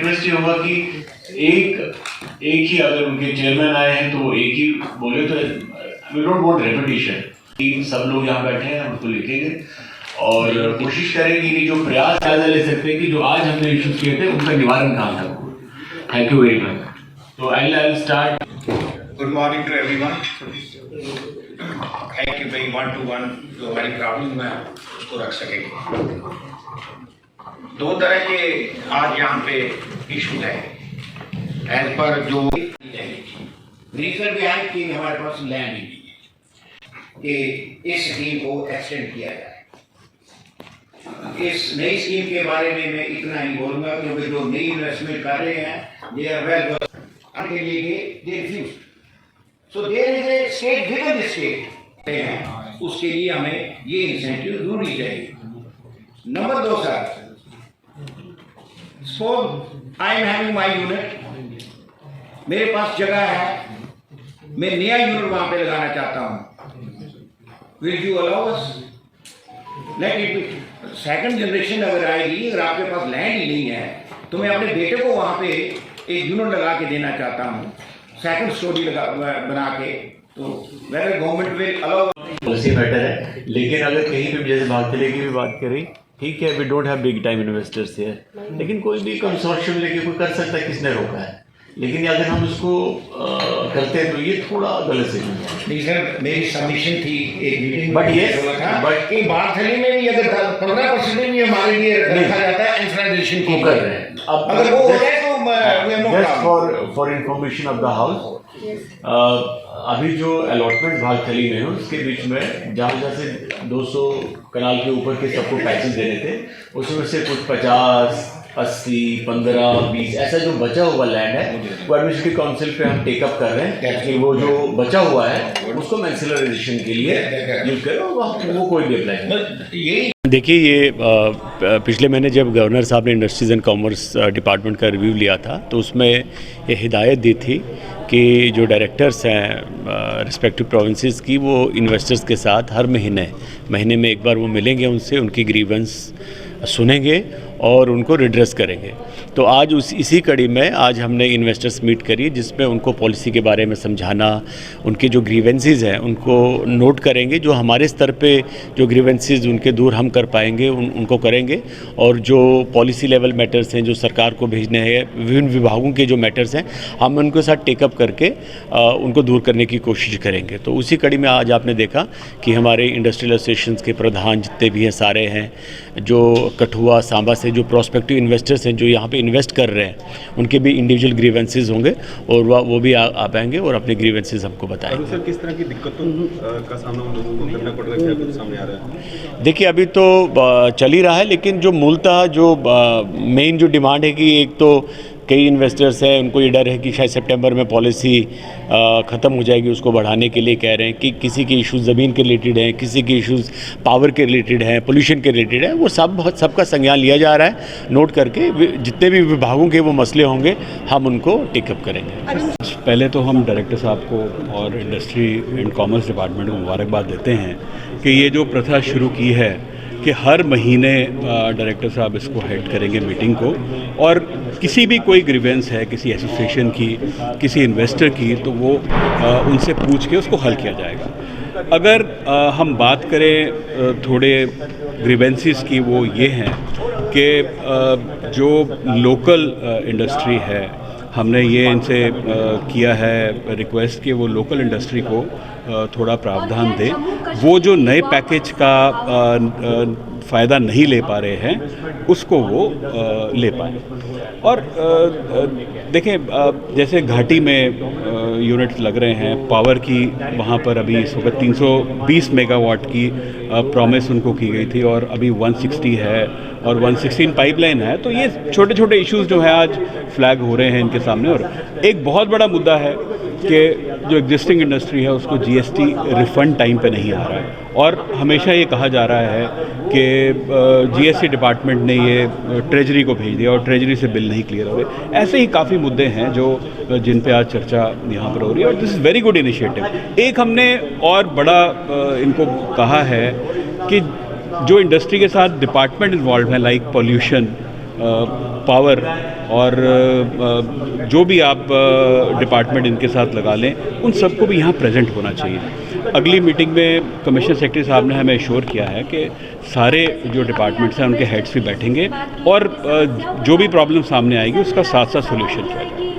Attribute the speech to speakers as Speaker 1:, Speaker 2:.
Speaker 1: Request ये होगा कि एक ही अगर उनके चेयरमैन आए हैं तो एक ही बोले, तो वी डोंट वांट रेपिटेशन। सब लोग यहाँ बैठे हैं, हम उसको लिखेंगे और कोशिश करेंगे कि जो प्रयास ज़्यादा ले सकते हैं कि जो आज हमने इश्यूज किए थे उनका निवारण काम था। Thank you very much. तो I will start.
Speaker 2: Good morning to everyone. Thank you very one to one जो हमारी प्रॉब्लम में उसको रख सकेंगे। दो तरह के आज यहाँ पे इशू है एज पर जो रीजन भी है कि हमारे पास लैंड ही नहीं है कि इस स्कीम को एक्सटेंड किया जाए। इस नई स्कीम के बारे में मैं इतना ही बोलूंगा क्योंकि जो नई इन्वेस्टमेंट कर रहे हैं दे आर वेल के लिए they refuse, so there is a state within the state, उसके लिए हमें ये इंसेंटिव जरूरी चाहिए। Number 2 sir, suppose I am having my unit, मेरे पास जगह है, मैं नया यूनिट वहां पे लगाना चाहता हूं, will you allow us? Let it second generation अगर आएगी, अगर आपके पास लैंड ही नहीं है तो मैं अपने बेटे को वहां पे एक यूनिट लगा के देना चाहता हूँ, सेकंड स्टोरी बना के, तो whether government will allow?
Speaker 1: Policy matter है, लेकिन अगर कहीं पे जैसे भागतले की भी बात करें, ठीक है, we don't have big time investors here, लेकिन कोई भी कंसोर्शियम लेके कोई कर सकता है, किसने रोका है? लेकिन अगर हम उसको करते हैं तो ये थोड़ा गलत है।
Speaker 2: नहीं सर, मेरी सबमिशन थी एक मीटिंग
Speaker 1: बट ये
Speaker 2: बट इन बारथली में भी अगर 15% भी हमारे लिए रखा जाता है इंफ्रास्ट्रक्चर को कर रहे हैं, अब अगर वो हो जाए तो
Speaker 1: just for information of the house, अभी जो अलॉटमेंट भागथली में है उसके बीच में जहाँ से 200 कनाल के ऊपर के सबको पैसेज देने थे, उसमें से कुछ 50, 80, 15, 20 ऐसा जो बचा हुआ लैंड है वो एडमिनिस्ट्रेटिव काउंसिल पे हम टेकअप कर रहे हैं कि वो जो बचा हुआ है उसको मैंसिलराइजेशन के लिए यूज करो, वो कोई भी अप्लाई।
Speaker 3: यही देखिए, ये पिछले महीने जब गवर्नर साहब ने इंडस्ट्रीज़ एंड कॉमर्स डिपार्टमेंट का रिव्यू लिया था तो उसमें ये हिदायत दी थी कि जो डायरेक्टर्स हैं रिस्पेक्टिव प्रोविंसेस की, वो इन्वेस्टर्स के साथ हर महीने में एक बार वो मिलेंगे, उनसे उनकी ग्रीवेंस सुनेंगे और उनको रिड्रेस करेंगे। तो आज इसी कड़ी में आज हमने इन्वेस्टर्स मीट करी जिसमें उनको पॉलिसी के बारे में समझाना, उनके जो ग्रीवेंसेस हैं उनको नोट करेंगे, जो हमारे स्तर पे जो ग्रीवेंसेस उनके दूर हम कर पाएंगे उनको करेंगे, और जो पॉलिसी लेवल मैटर्स हैं जो सरकार को भेजने हैं, विभिन्न विभागों के जो मैटर्स हैं हम उनके साथ टेकअप करके उनको दूर करने की कोशिश करेंगे। तो उसी कड़ी में आज आपने देखा कि हमारे इंडस्ट्रियल एसोसिएशन के प्रधान जितने भी हैं सारे हैं, जो कठुआ सांबा से जो प्रोस्पेक्टिव इन्वेस्टर्स हैं जो यहाँ पे इन्वेस्ट कर रहे हैं, उनके भी इंडिविजुअल ग्रीवेंसेस होंगे और वो भी आ पाएंगे और अपने ग्रीवेंसेस हमको बताएंगे।
Speaker 4: सर, किस तरह की दिक्कतों का सामना उन लोगों को करना पड़ रहा है, क्या सामने आ रहा है?
Speaker 3: देखिए, अभी तो चल ही रहा है, लेकिन जो मूलतः जो मेन जो डिमांड है कि एक तो कई इन्वेस्टर्स हैं उनको ये डर है कि शायद सितंबर में पॉलिसी ख़त्म हो जाएगी, उसको बढ़ाने के लिए कह रहे हैं कि किसी के इश्यूज़ ज़मीन के रिलेटेड हैं, किसी के इश्यूज़ पावर के रिलेटेड हैं, पोल्यूशन के रिलेटेड है, वो सबका संज्ञान लिया जा रहा है। नोट करके जितने भी विभागों के वो मसले होंगे हम उनको टेकअप करेंगे। पहले तो हम डायरेक्टर साहब को और इंडस्ट्री एंड कॉमर्स डिपार्टमेंट को मुबारकबाद देते हैं कि ये जो प्रथा शुरू की है कि हर महीने डायरेक्टर साहब इसको हेड करेंगे मीटिंग को, और किसी भी कोई ग्रीवेंस है किसी एसोसिएशन की, किसी इन्वेस्टर की, तो वो उनसे पूछ के उसको हल किया जाएगा। अगर हम बात करें थोड़े ग्रीवेंसेस की, वो ये हैं कि जो लोकल इंडस्ट्री है, हमने ये इनसे किया है रिक्वेस्ट कि वो लोकल इंडस्ट्री को थोड़ा प्रावधान दें, वो जो नए पैकेज का फ़ायदा नहीं ले पा रहे हैं उसको वो ले पाएँ। और देखें, जैसे घाटी में यूनिट्स लग रहे हैं पावर की, वहाँ पर अभी इस वक्त 320 मेगावाट की प्रॉमिस उनको की गई थी और अभी 160 है और 116 पाइपलाइन है। तो ये छोटे छोटे इश्यूज जो है आज फ्लैग हो रहे हैं इनके सामने। और एक बहुत बड़ा मुद्दा है कि जो एग्जिस्टिंग इंडस्ट्री है उसको जीएसटी रिफंड टाइम पे नहीं आ रहा है, और हमेशा ये कहा जा रहा है कि जीएसटी डिपार्टमेंट ने ये ट्रेजरी को भेज दिया और ट्रेजरी से बिल नहीं क्लियर हो रहे। ऐसे ही काफ़ी मुद्दे हैं जो जिन पे आज चर्चा यहाँ पर हो रही है, और this is very good initiative. एक हमने और बड़ा इनको कहा है कि जो इंडस्ट्री के साथ डिपार्टमेंट इन्वॉल्व है, लाइक पॉल्यूशन,
Speaker 5: पावर और जो भी आप डिपार्टमेंट इनके साथ लगा लें, उन सबको भी यहाँ प्रेजेंट होना चाहिए। अगली मीटिंग में कमिश्नर सेक्रेटरी साहब ने हमें एश्योर किया है कि सारे जो डिपार्टमेंट्स हैं उनके हेड्स भी बैठेंगे और जो भी प्रॉब्लम सामने आएगी उसका साथ साथ सोल्यूशन किया जाएगा।